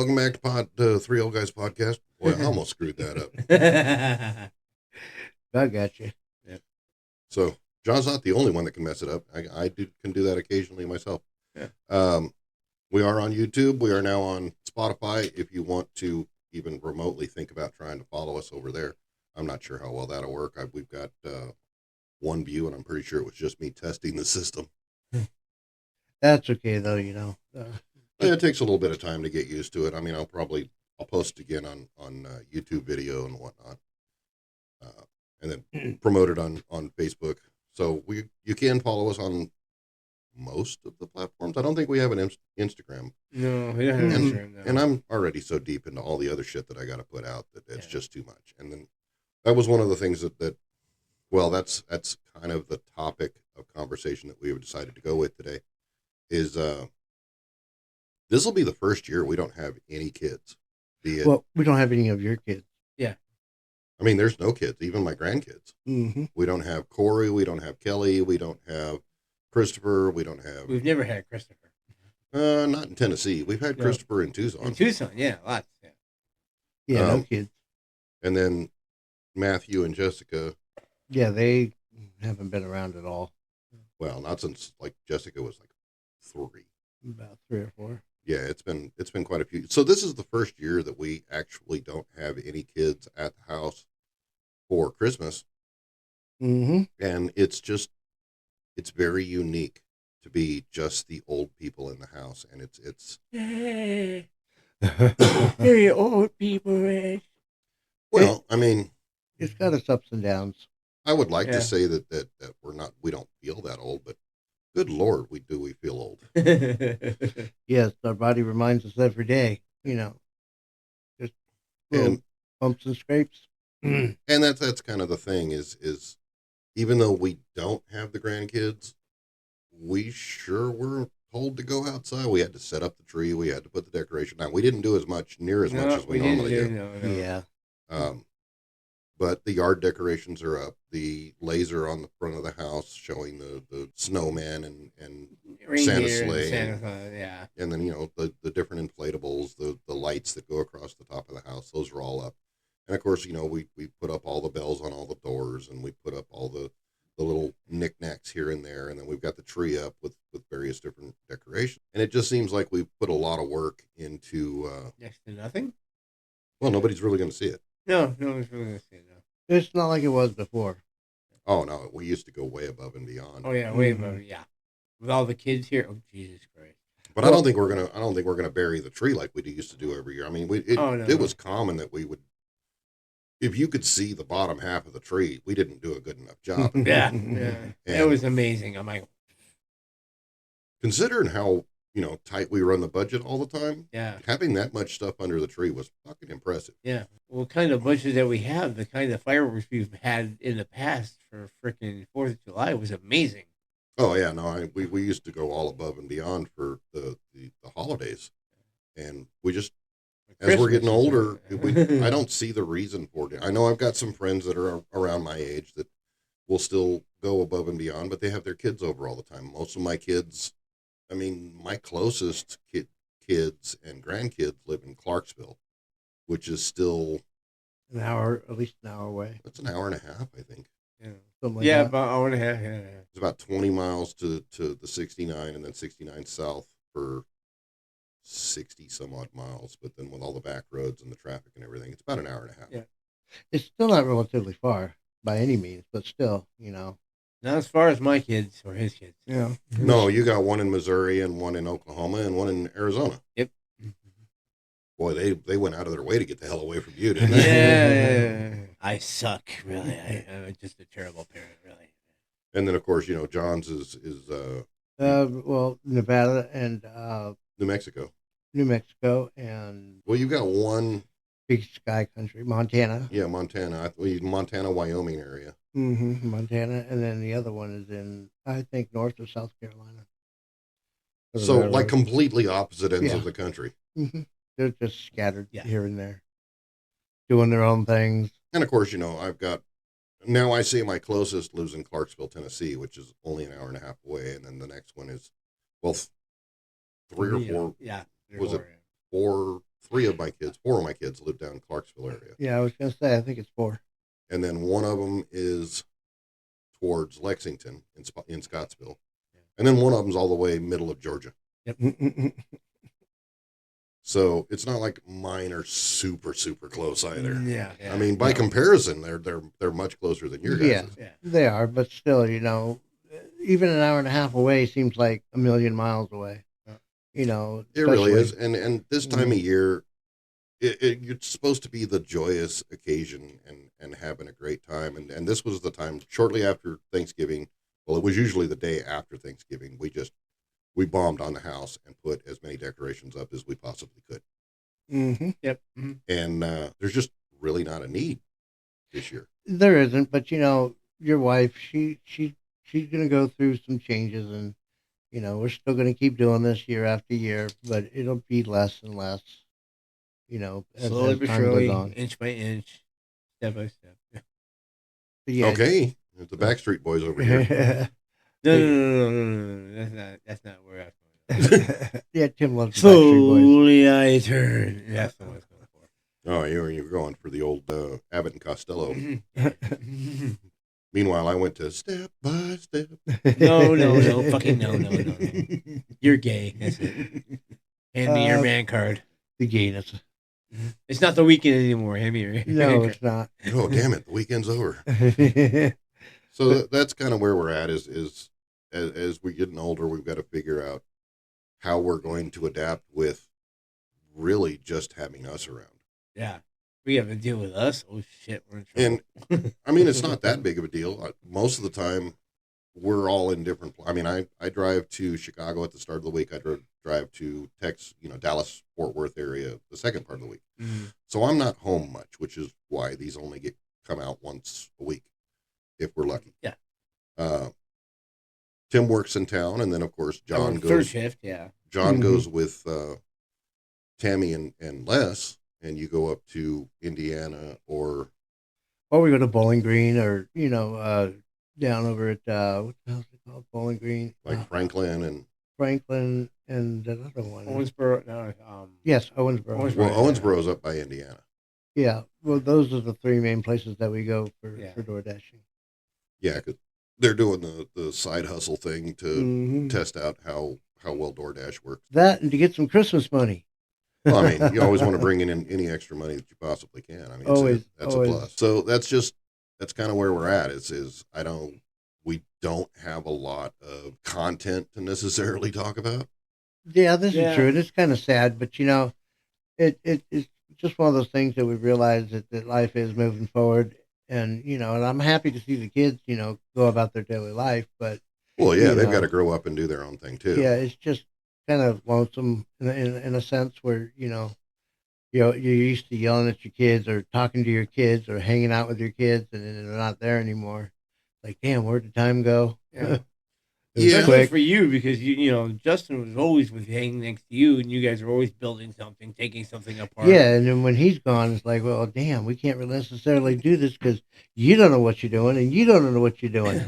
welcome back to Three Old Guys Podcast. Boy, I almost screwed that up. I got you. Yep. So John's not the only one that can mess it up. Can do that occasionally myself. Yeah. We are on YouTube. We are now on Spotify. If you want to even remotely think about trying to follow us over there, I'm not sure how well that'll work. We've got one view, and I'm pretty sure it was just me testing the system. That's okay, though, you know. It takes a little bit of time to get used to it. I mean, I'll post again on YouTube video and whatnot, and then promote it on Facebook. So you can follow us on most of the platforms. I don't think we have an Instagram. No, we don't have Instagram. No. And I'm already so deep into all the other shit that I got to put out that it's just too much. And then that was one of the things that that's kind of the topic of conversation that we have decided to go with today. Is this will be the first year we don't have any kids. Well, we don't have any of your kids. Yeah. I mean, there's no kids, even my grandkids. Mm-hmm. We don't have Corey. We don't have Kelly. We don't have Christopher. We don't have... We've never had Christopher. Not in Tennessee. We've had Christopher in Tucson. In Tucson, yeah, lots. Yeah, No kids. And then Matthew and Jessica. Yeah, they haven't been around at all. Well, not since, like, Jessica was, like, 3. About 3 or 4. Yeah, it's been quite a few. So this is the first year that we actually don't have any kids at the house for Christmas. Mm-hmm. And it's very unique to be just the old people in the house. And it's very old people. Well, I mean, it's got its ups and downs. I would like to say that we don't feel that old, but good Lord, we feel old. Yes, our body reminds us every day, you know, just bumps and scrapes. And that's kind of the thing is even though we don't have the grandkids, we sure were told to go outside. We had to set up the tree. We had to put the decoration down. We didn't do near as much as we normally do. No. Yeah. But the yard decorations are up. The laser on the front of the house showing the snowman and Santa's sleigh. And then, you know, the different inflatables, the lights that go across the top of the house, those are all up. And, of course, you know, we put up all the bells on all the doors, and we put up all the little knickknacks here and there. And then we've got the tree up with various different decorations. And it just seems like we've put a lot of work into... next to nothing? Well, nobody's really going to see it. No one's really going to see it, no. It's not like it was before. Oh, no, we used to go way above and beyond. Oh, yeah, way above, yeah. With all the kids here, oh, Jesus Christ. But I don't think we're gonna bury the tree like we used to do every year. I mean, it was common that we would, if you could see the bottom half of the tree, we didn't do a good enough job. Yeah. It was amazing. I'm like, considering how tight we run the budget all the time. Yeah, having that much stuff under the tree was fucking impressive. Yeah, well, kind of budget that we have, the kind of fireworks we've had in the past for frickin' 4th of July was amazing. Oh yeah, no, we used to go all above and beyond for the holidays, and we just as we're getting older, I don't see the reason for it. I know I've got some friends that are around my age that will still go above and beyond, but they have their kids over all the time. Most of my kids, I mean, my closest kids and grandkids live in Clarksville, which is still at least an hour away. That's an hour and a half, I think. Yeah, about an hour and a half. Yeah. It's about 20 miles to the 69, and then 69 south for 60 some odd miles. But then with all the back roads and the traffic and everything, it's about an hour and a half. Yeah, it's still not relatively far by any means, but still, you know. Not as far as my kids or his kids. Yeah. No, you got one in Missouri and one in Oklahoma and one in Arizona. Yep. Boy, they went out of their way to get the hell away from you, didn't they? Yeah. I suck, really. I'm just a terrible parent, really. And then, of course, John's is well, Nevada and New Mexico. New Mexico and... Well, you got one... Big sky country, Montana. Yeah, Montana. Montana, Wyoming area. Mm-hmm, Montana. And then the other one is in, I think, North or South Carolina. So, like, completely opposite ends of the country. Mm-hmm. They're just scattered here and there, doing their own things. And, of course, I've got... Now, I say my closest lives in Clarksville, Tennessee, which is only an hour and a half away. And then the next one is, well, 3 or 4... Yeah. Was it 4 4 of my kids live down in Clarksville area. Yeah, I was gonna say, I think it's 4. And then one of them is towards Lexington in Scottsville. And then one of them's all the way middle of Georgia. Yep. So it's not like mine are super, super close either. Yeah. I mean, by comparison, they're much closer than your guys'. Yeah, they are, but still, even an hour and a half away seems like a million miles away. It really is. And this time of year, it's supposed to be the joyous occasion and having a great time. And this was the time shortly after Thanksgiving. Well, it was usually the day after Thanksgiving. We bombed on the house and put as many decorations up as we possibly could. Mm-hmm. Yep. Mm-hmm. And there's just really not a need this year. There isn't, but your wife, she's gonna go through some changes, and we're still gonna keep doing this year after year, but it'll be less and less. Slowly as but time surely, goes on. inch by inch, step by step. Yeah. Okay, the Backstreet Boys over here. No. That's not where I was going. Yeah, Tim loves the Backstreet Boys. Slowly I turn. That's what I was going for. Oh, you're going for the old Abbott and Costello. Mm-hmm. Meanwhile, I went to Step by Step. No, fucking no. You're gay. That's it. Hand me your man card. The gayness. It's not the weekend anymore. Hand me your No, it's not. Oh, damn it! The weekend's over. So that's kind of where we're at. Is as we're getting older, we've got to figure out how we're going to adapt with really just having us around. Yeah. We have to deal with us. Oh shit, we're in trouble. And I mean, it's not that big of a deal. Most of the time, we're all in different. I mean, I drive to Chicago at the start of the week. I drive to Dallas, Fort Worth area the second part of the week. Mm-hmm. So I'm not home much, which is why these only come out once a week, if we're lucky. Yeah. Tim works in town, and then of course John goes third shift. Yeah. John goes with Tammy and Les, and you go up to Indiana or we go to Bowling Green, or down over at what the hell is it called? Bowling Green, like Franklin and that other one. Owensboro. No, yes, Owensboro. Well, Owensboro's up by Indiana. Yeah, well, those are the 3 main places that we go for door dashing. Yeah, because they're doing the side hustle thing to test out how well DoorDash works. That and to get some Christmas money. Well, I mean, you always want to bring in any extra money that you possibly can. I mean, that's a plus. So that's kind of where we're at. We don't have a lot of content to necessarily talk about. Yeah, this is true. It's kind of sad, but it's just one of those things that we've realized that life is moving forward, and and I'm happy to see the kids, go about their daily life, but they've got to grow up and do their own thing too. Yeah, it's just kind of lonesome in a sense where you're used to yelling at your kids or talking to your kids or hanging out with your kids, and then they're not there anymore. Like, damn, where'd the time go? Yeah. Quick for you, because Justin was always hanging next to you, and you guys were always building something, taking something apart. Yeah, and then when he's gone, it's like, well, damn, we can't really necessarily do this because you don't know what you're doing, and you don't know what you're doing.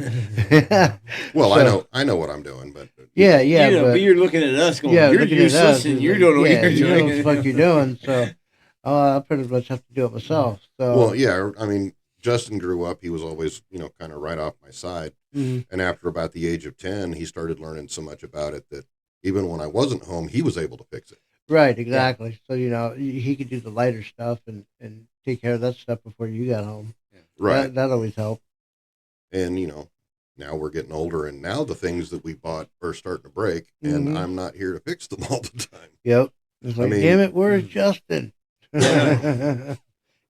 Well, I know what I'm doing, but yeah, but you're looking at us going, yeah, you're useless, and you don't know what you're doing. You know what the fuck you're doing, so I pretty much have to do it myself. So, well, yeah, I mean, Justin grew up, he was always, kind of right off my side. Mm-hmm. And after about the age of 10, he started learning so much about it that even when I wasn't home, he was able to fix it. Right, exactly. Yeah. So, he could do the lighter stuff and take care of that stuff before you got home. Yeah. Right. That always helped. And, now we're getting older, and now the things that we bought are starting to break, and I'm not here to fix them all the time. Yep. It's like, damn it, where's Justin?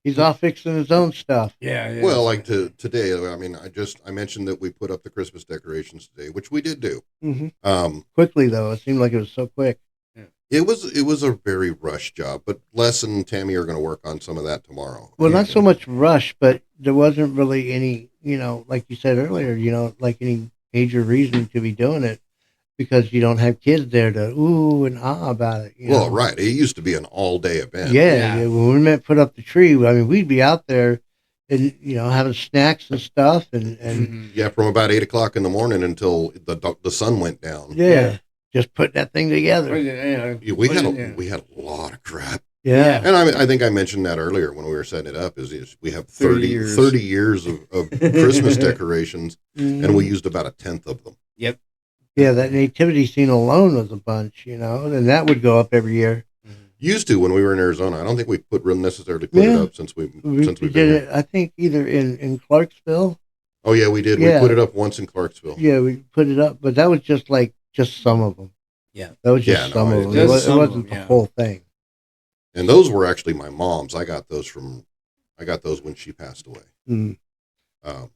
He's off fixing his own stuff. Yeah. Well, like today, I mean, I mentioned that we put up the Christmas decorations today, which we did do. Mm-hmm. Quickly though, it seemed like it was so quick. Yeah. It was a very rushed job, but Les and Tammy are going to work on some of that tomorrow. Well, not so much rush, but there wasn't really any, like you said earlier, like any major reason to be doing it. Because you don't have kids there to ooh and ah about it. Well, right. It used to be an all-day event. Yeah. When we meant put up the tree, I mean, we'd be out there and, having snacks and stuff. And yeah, from about 8 o'clock in the morning until the sun went down. Yeah. Just put that thing together. We had a lot of crap. Yeah. And I think I mentioned that earlier when we were setting it up. Is we have 30 30 years of Christmas decorations, and we Mhm. used about a tenth of them. Yep. Yeah, that nativity scene alone was a bunch, and that would go up every year. Used to when we were in Arizona. I don't think we necessarily put it Yeah, up since we we've been did here. it. I think either in Clarksville. Oh yeah, we did. We put Yeah, it up once in Clarksville. yeah, we put it up, but that was just some of them. Yeah. That was Yeah, just no, some of them. Just It some of wasn't them, the yeah. whole thing. And those were actually my mom's. I got those when she passed away. Mm. Um,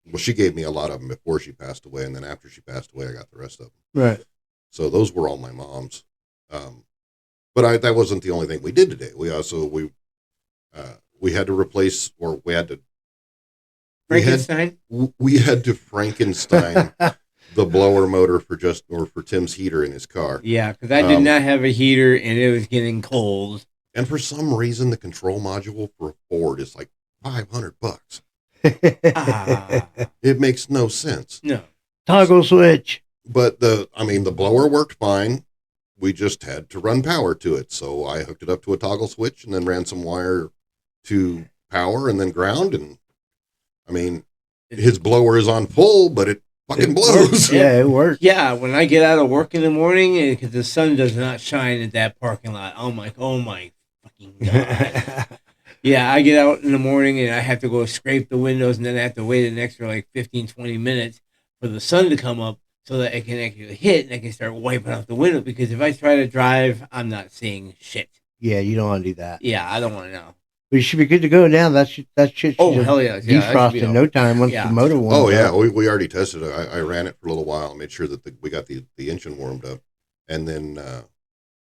well, she gave me a lot of them before she passed away, and then after she passed away, I got the rest of them. Right. So those were all my mom's. But that wasn't the only thing we did today. We had to replace, or we had to Frankenstein? we had to Frankenstein the blower motor for Tim's heater in his car. Yeah, because I did not have a heater and it was getting cold. And for some reason, the control module for a Ford is like $500. It makes no sense. No. Toggle switch. But the blower worked fine. We just had to run power to it. So I hooked it up to a toggle switch and then ran some wire to power and then ground. And I mean, his blower is on full, but it fucking blows. Yeah, it works. Yeah, when I get out of work in the morning, because the sun does not shine at that parking lot, I'm like, oh my fucking God. Yeah, I get out in the morning and I have to go scrape the windows, and then I have to wait an extra like 15, 20 minutes for the sun to come up so that it can actually hit and I can start wiping out the window, because if I try to drive, I'm not seeing shit. Yeah, you don't want to do that. Yeah, I don't want to know. But you should be good to go now. That shit should hell yeah. defrost in no time once the motor warms Oh, yeah. up. We already tested it. I ran it for a little while and made sure that we got the engine warmed up. And then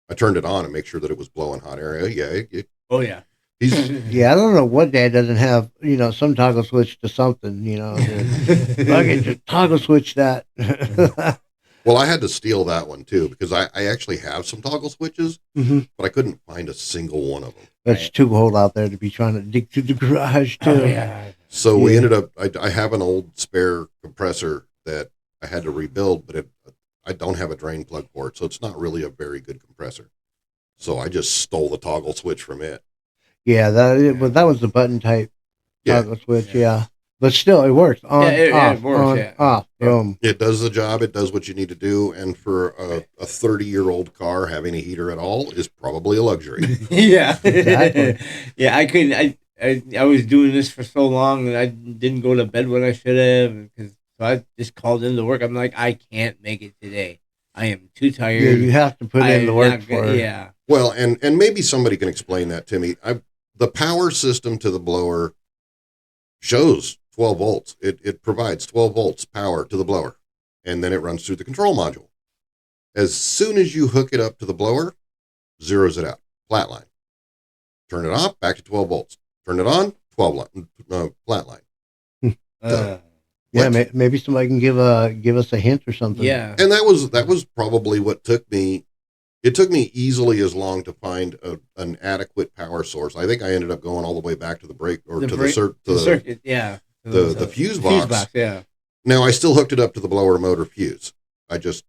I turned it on and make sure that it was blowing hot air. Yeah. Oh, yeah. Yeah, I don't know what dad doesn't have, some toggle switch to something, fucking just toggle switch that. Well, I had to steal that one too, because I actually have some toggle switches, but I couldn't find a single one of them. That's too cold out there to be trying to dig through the garage too. Oh, yeah. So we ended up, I have an old spare compressor that I had to rebuild, but I don't have a drain plug for it, so it's not really a very good compressor. So I just stole the toggle switch from it. Yeah, but that was the button type toggle switch, yeah. But still, it works. On, off, it works, on, off, boom. It does the job. It does what you need to do. And for a 30-year-old car, having a heater at all is probably a luxury. Yeah. Exactly. Yeah, I couldn't. I was doing this for so long that I didn't go to bed when I should have. So I just called into work. I'm like, I can't make it today. I am too tired. Yeah, you have to put in the work for it. Yeah. Well, and maybe somebody can explain that to me. The power system to the blower shows 12 volts. It provides 12 volts power to the blower, and then it runs through the control module. As soon as you hook it up to the blower, zeroes it out, flatline. Turn it off, back to 12 volts. Turn it on, 12 flatline. Yeah, maybe somebody can give us a hint or something. Yeah. And that was probably what took me. It took me easily as long to find an adequate power source. I think I ended up going all the way back to the break or to the circuit. Yeah. The fuse box. Yeah. Now I still hooked it up to the blower motor fuse. I just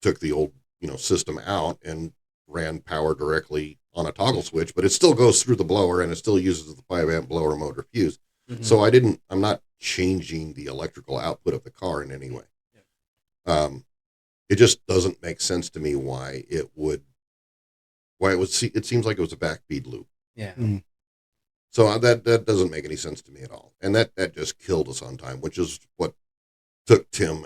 took the old system out and ran power directly on a toggle switch, but it still goes through the blower and it still uses the 5-amp blower motor fuse. Mm-hmm. So I'm not changing the electrical output of the car in any way. Yeah. It just doesn't make sense to me why it seems like it was a backfeed loop. Yeah. Mm-hmm. So that doesn't make any sense to me at all. And that just killed us on time, which is what took him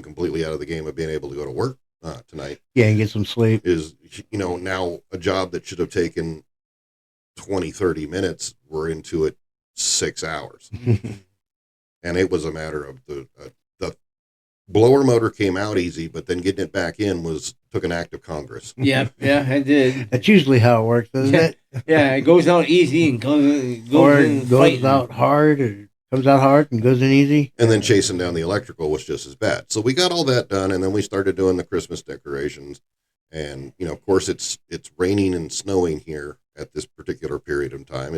completely out of the game of being able to go to work tonight. Yeah, and get some sleep. Is, now a job that should have taken 20, 30 minutes, we're into it 6 hours. And it was a matter of the blower motor came out easy, but then getting it back in took an act of Congress. Yeah, I did. That's usually how it works, doesn't it? Yeah, it goes out easy and goes out hard, or comes out hard and goes in easy. And then chasing down the electrical was just as bad. So we got all that done, and then we started doing the Christmas decorations. And of course, it's raining and snowing here at this particular period of time.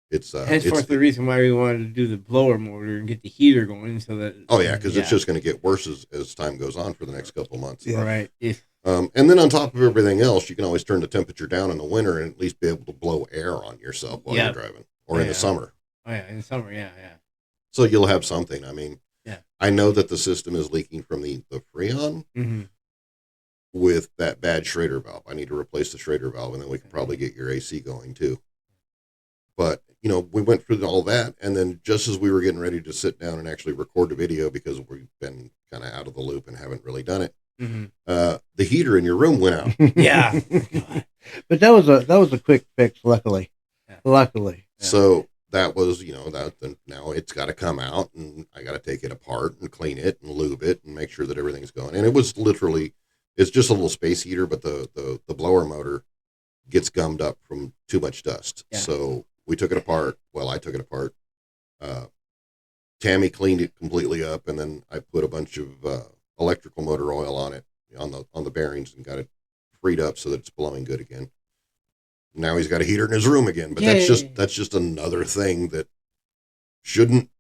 It's the reason why we wanted to do the blower motor and get the heater going, so that because it's just going to get worse as time goes on for the next couple of months. Yeah. Right. And then on top of everything else, you can always turn the temperature down in the winter and at least be able to blow air on yourself while you're driving, or in the summer. Oh yeah, in the summer, yeah. So you'll have something. I mean, I know that the system is leaking from the Freon with that bad Schrader valve. I need to replace the Schrader valve, and then we can probably get your AC going too. But, we went through all that, and then just as we were getting ready to sit down and actually record the video, because we've been kind of out of the loop and haven't really done it, the heater in your room went out. Yeah. But that was a quick fix, luckily. Yeah. Luckily. Yeah. So that was, now it's got to come out, and I got to take it apart and clean it and lube it and make sure that everything's going. And it was literally, it's just a little space heater, but the blower motor gets gummed up from too much dust. Yeah. So we took it apart. Well, I took it apart. Tammy cleaned it completely up, and then I put a bunch of electrical motor oil on it, on the bearings, and got it freed up so that it's blowing good again. Now he's got a heater in his room again, but that's just another thing that shouldn't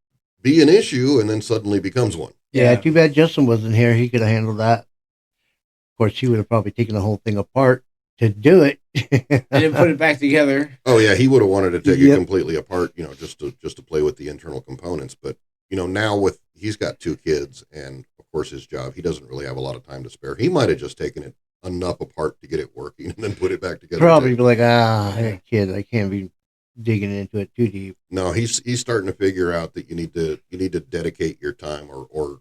be an issue, and then suddenly becomes one. Yeah, too bad Justin wasn't here. He could have handled that. Of course, he would have probably taken the whole thing apart to do it. And then put it back together. Oh yeah, he would have wanted to take it completely apart, just to play with the internal components. But now he's got 2 kids, and of course his job, he doesn't really have a lot of time to spare. He might have just taken it enough apart to get it working and then put it back together. Probably be like, kid, I can't be digging into it too deep. No, he's starting to figure out that you need to dedicate your time or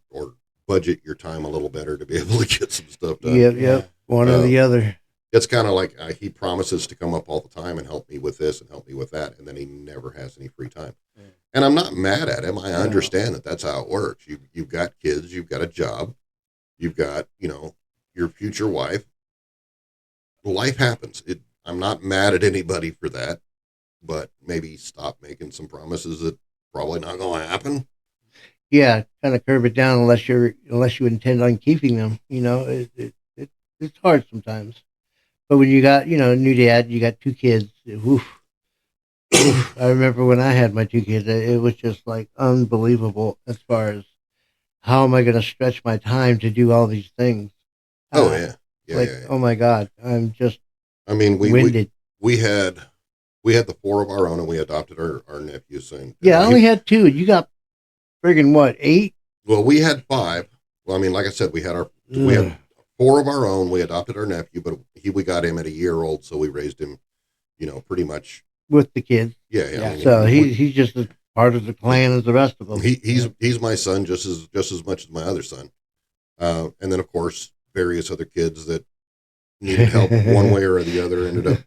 budget your time a little better to be able to get some stuff done. Yep. One or the other. It's kind of like he promises to come up all the time and help me with this and help me with that, and then he never has any free time. And I'm not mad at him. I understand that that's how it works. You've got kids, you've got a job, you've got your future wife. Life happens. I'm not mad at anybody for that, but maybe stop making some promises that probably not going to happen. Yeah, kind of curb it down unless you intend on keeping them. It's hard sometimes. But when you got, a new dad, you got 2 kids. Oof. I remember when I had my 2 kids, it was just like unbelievable as far as how am I going to stretch my time to do all these things. Oh yeah. Oh my God, I'm just. I mean, winded. We had the 4 of our own, and we adopted our nephews. And I only had 2. You got friggin' what, 8? Well, we had 5. Well, I mean, like I said, we had 4 of our own. We adopted our nephew, but we got him at a year old, so we raised him, pretty much with the kids. Yeah. I mean, so he's just as part of the clan as the rest of them. He's my son just as much as my other son, and then of course various other kids that needed help one way or the other ended up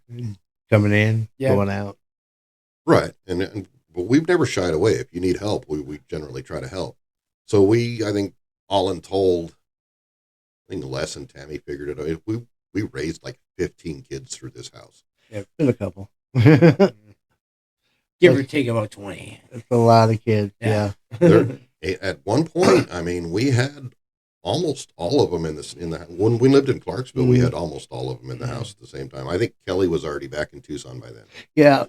coming in, going out. Right, but we've never shied away. If you need help, we generally try to help. So I think all in told, I think Les and Tammy figured it out. We raised like 15 kids through this house. Yeah, been a couple. Give or take about 20. That's a lot of kids. Yeah. At one point, I mean, we had almost all of them in the when we lived in Clarksville, we had almost all of them in the house at the same time. I think Kelly was already back in Tucson by then. Yeah.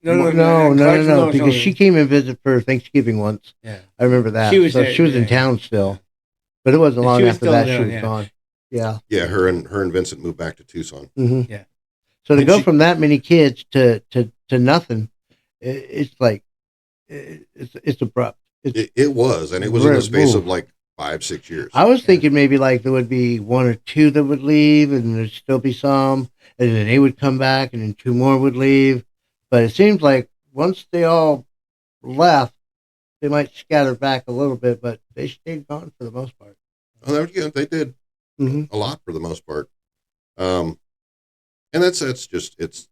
No, because she came and visited for Thanksgiving once. Yeah, I remember that. She was in town still, but it wasn't long after that she was gone. Yeah. Yeah, her and Vincent moved back to Tucson. Mm-hmm. Yeah. So to go from that many kids to nothing, it's like it's abrupt. It was, and it was in the space of like 5-6 years. I was thinking maybe like there would be 1 or 2 that would leave, and there'd still be some, and then they would come back, and then 2 more would leave. But it seems like once they all left, they might scatter back a little bit, but they stayed gone for the most part. Oh, they did a lot for the most part. And that's just it's.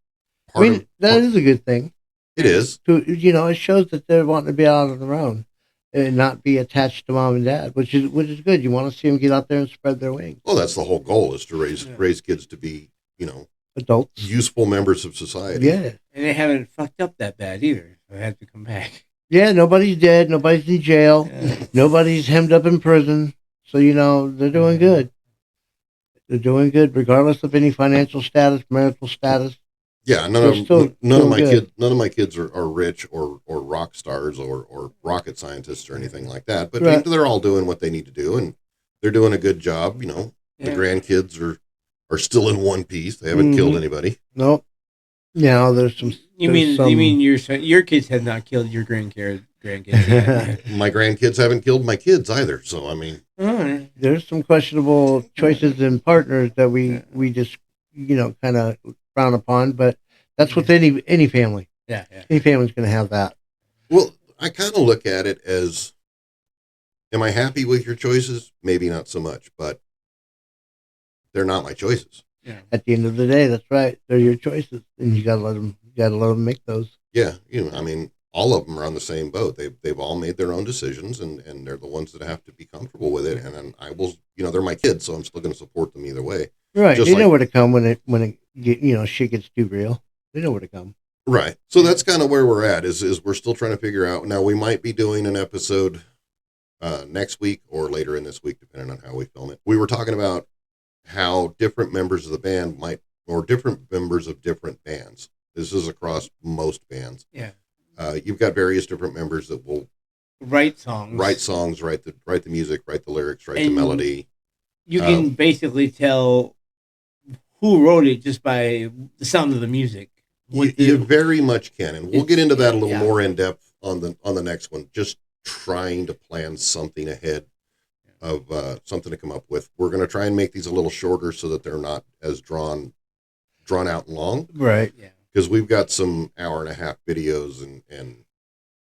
That is a good thing. It is. It shows that they're wanting to be out on their own and not be attached to mom and dad, which is good. You want to see them get out there and spread their wings. Well, that's the whole goal, is to raise kids to be, adults, useful members of society. Yeah, and they haven't fucked up that bad either. So they have to come back. Yeah, nobody's dead. Nobody's in jail. Yeah. Nobody's hemmed up in prison. So they're doing good. They're doing good, regardless of any financial status, marital status. Yeah, none of my kids are rich or rock stars or rocket scientists or anything like that. But they're all doing what they need to do, and they're doing a good job. The grandkids are still in one piece. They haven't killed anybody. Nope. Yeah, there's some. You mean your kids have not killed your grandkids yet? My grandkids haven't killed my kids either. So I mean, there's some questionable choices in partners that we just kind of frown upon, but that's with any family. Yeah. Any family's going to have that. Well, I kind of look at it as, am I happy with your choices? Maybe not so much, but they're not my choices. Yeah. At the end of the day, that's right. They're your choices, and you gotta let them make those. Yeah, I mean, all of them are on the same boat. They've all made their own decisions, and they're the ones that have to be comfortable with it. And then I will, they're my kids, so I'm still going to support them either way. Right. They know where to come when it shit gets too real. They know where to come. Right. So that's kind of where we're at. Is we're still trying to figure out. Now we might be doing an episode next week or later in this week, depending on how we film it. We were talking about how different members of the band or different members of different bands. This is across most bands. Yeah. You've got various different members that will write songs, write the music, write the lyrics, write the melody. You can basically tell who wrote it just by the sound of the music. You very much can, and we'll get into that a little more in depth on the next one. Just trying to plan something ahead of something to come up with. We're going to try and make these a little shorter so that they're not as drawn out and long. Right. Yeah. Because we've got some 1.5-hour videos, and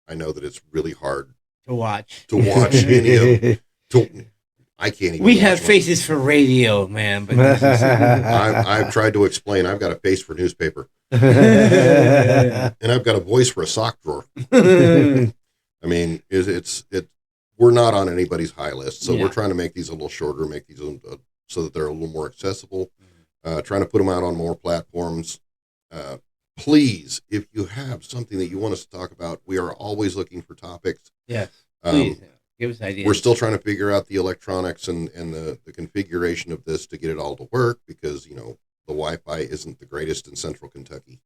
I know that it's really hard to watch any of. I can't even. We have faces for radio, man, but I've tried to explain. I've got a face for newspaper, and I've got a voice for a sock drawer. I mean, we're not on anybody's high list, so we're trying to make these a little shorter, make these so that they're a little more accessible. Trying to put them out on more platforms. Please, if you have something that you want us to talk about, we are always looking for topics. Yes, please give us ideas. We're still trying to figure out the electronics and the configuration of this to get it all to work because, the Wi-Fi isn't the greatest in central Kentucky.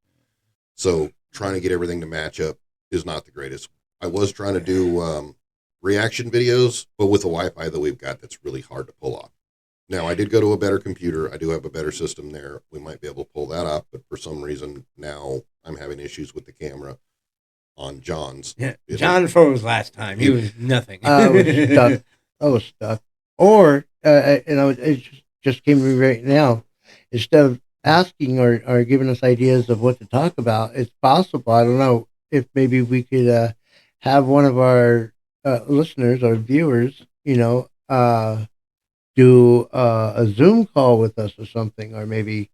So trying to get everything to match up is not the greatest. I was trying to do reaction videos, but with the Wi-Fi that we've got, that's really hard to pull off. Now, I did go to a better computer. I do have a better system there. We might be able to pull that off, but for some reason now I'm having issues with the camera on John's. Yeah, John froze last time. He was nothing. I was stuck. Or, it just came to me right now. Instead of asking or giving us ideas of what to talk about, it's possible. I don't know if maybe we could have one of our listeners or viewers, do a Zoom call with us or something, or maybe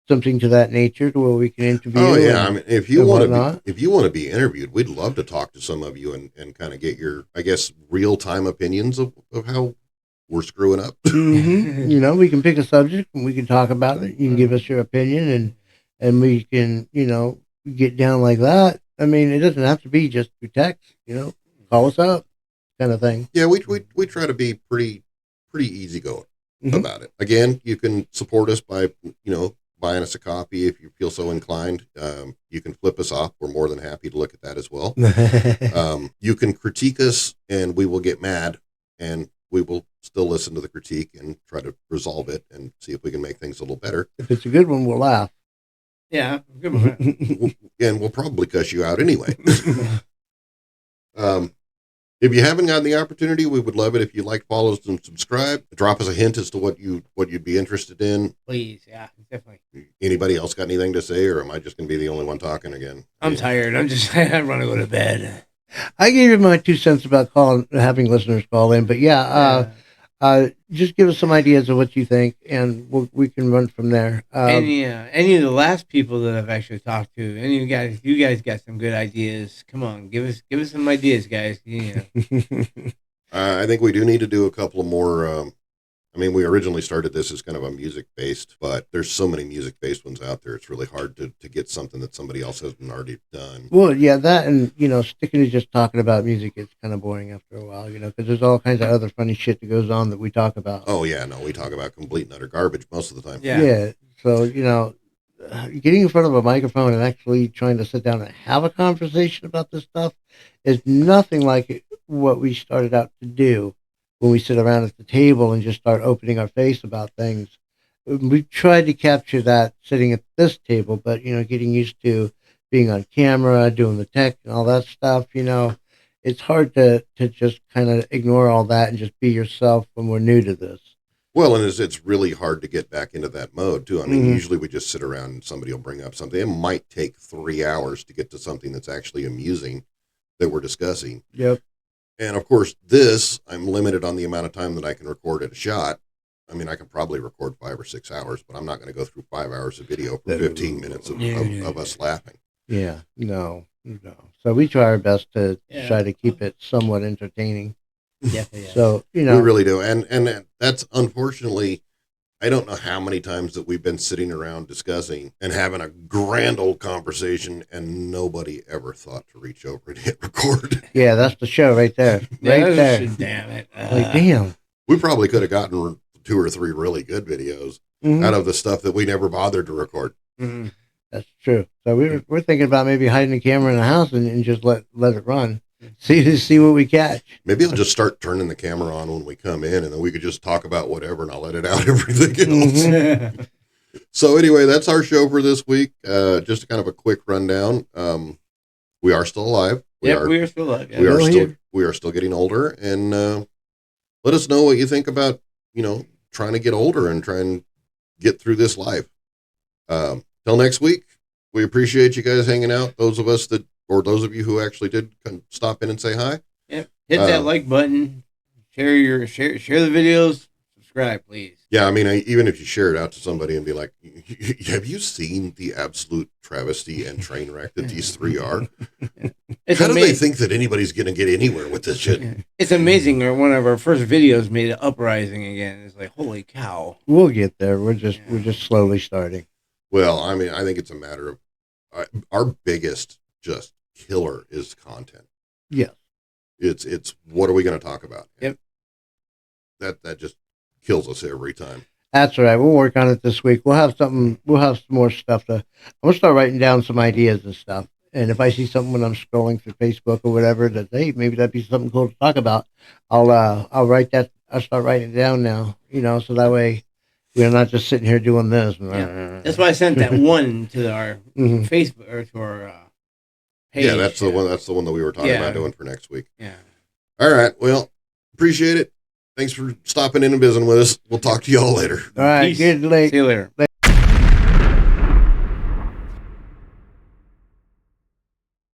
something to that nature, to where we can interview. Oh yeah, I mean, if you want to be interviewed, we'd love to talk to some of you and kind of get your, I guess, real time opinions of how we're screwing up. Mm-hmm. We can pick a subject and we can talk about it. You can give us your opinion and we can, get down like that. I mean, it doesn't have to be just through text. Call us up, kind of thing. Yeah, we try to be pretty easygoing about it. Again, you can support us by, buying us a copy if you feel so inclined. You can flip us off. We're more than happy to look at that as well. You can critique us and we will get mad and we will still listen to the critique and try to resolve it and see if we can make things a little better. If it's a good one, we'll laugh. Yeah, good one. And we'll probably cuss you out anyway. If you haven't gotten the opportunity, we would love it if you like, follow us, and subscribe. Drop us a hint as to what you'd be interested in. Please, yeah, definitely. Anybody else got anything to say, or am I just going to be the only one talking again? I'm tired. I want to go to bed. I gave you my 2 cents about having listeners call in, but just give us some ideas of what you think, and we can run from there. Any of the last people that I've actually talked to, any of you guys got some good ideas. Come on, give us some ideas, guys. Yeah. I think we do need to do a couple of more. We originally started this as kind of a music-based, but there's so many music-based ones out there. It's really hard to get something that somebody else hasn't already done. Well, yeah, that and, sticking to just talking about music is kind of boring after a while, because there's all kinds of other funny shit that goes on that we talk about. Oh, yeah, no, we talk about complete and utter garbage most of the time. Yeah. So, getting in front of a microphone and actually trying to sit down and have a conversation about this stuff is nothing like what we started out to do when we sit around at the table and just start opening our face about things. We tried to capture that sitting at this table, but getting used to being on camera, doing the tech and all that stuff, it's hard to just kind of ignore all that and just be yourself when we're new to this. Well, and it's really hard to get back into that mode too. I mean, Mhm. usually we just sit around and somebody will bring up something. It might take 3 hours to get to something that's actually amusing that we're discussing. Yep. And of course, this, I'm limited on the amount of time that I can record at a shot. I mean, I can probably record 5 or 6 hours, but I'm not going to go through 5 hours of video for 15 minutes of us laughing. Yeah, no. So we try our best to try to keep it somewhat entertaining. Definitely. So, we really do. And that's unfortunately, I don't know how many times that we've been sitting around discussing and having a grand old conversation and nobody ever thought to reach over and hit record. Yeah, that's the show right there. Right there. Damn it. Like, damn. We probably could have gotten 2 or 3 really good videos out of the stuff that we never bothered to record. Mm-hmm. That's true. So we're thinking about maybe hiding the camera in the house and just let it run. See what we catch. Maybe I'll just start turning the camera on when we come in, and then we could just talk about whatever, and I'll let it out everything else. So anyway, that's our show for this week. Just kind of a quick rundown. We are still alive. We are still alive. Yeah. We are still getting older, and let us know what you think about trying to get older and try and get through this life. Till next week, we appreciate you guys hanging out. Those of us or those of you who actually did stop in and say hi. Yep. Hit that like button. Share the videos. Subscribe, please. Yeah, I mean, even if you share it out to somebody and be like, "Have you seen the absolute travesty and train wreck that these 3 are?" How do they think that anybody's going to get anywhere with this shit? It's amazing. One of our first videos made an uprising again. It's like, holy cow. We'll get there. We're just slowly starting. Well, I mean, I think it's a matter of our biggest just killer is content. Yeah. It's what are we going to talk about? Yep. That just kills us every time. That's all right. We'll work on it this week. We'll have some more stuff I'm gonna start writing down some ideas and stuff. And if I see something when I'm scrolling through Facebook or whatever that maybe that'd be something cool to talk about, I'll write that. I'll start writing it down now. So that way we're not just sitting here doing this. Yeah. That's why I sent that one to our Facebook or to our page. Yeah, that's the one. That's the one that we were talking about doing for next week. Yeah. All right. Well, appreciate it. Thanks for stopping in and visiting with us. We'll talk to y'all later. All right. Peace. Good late. See you later.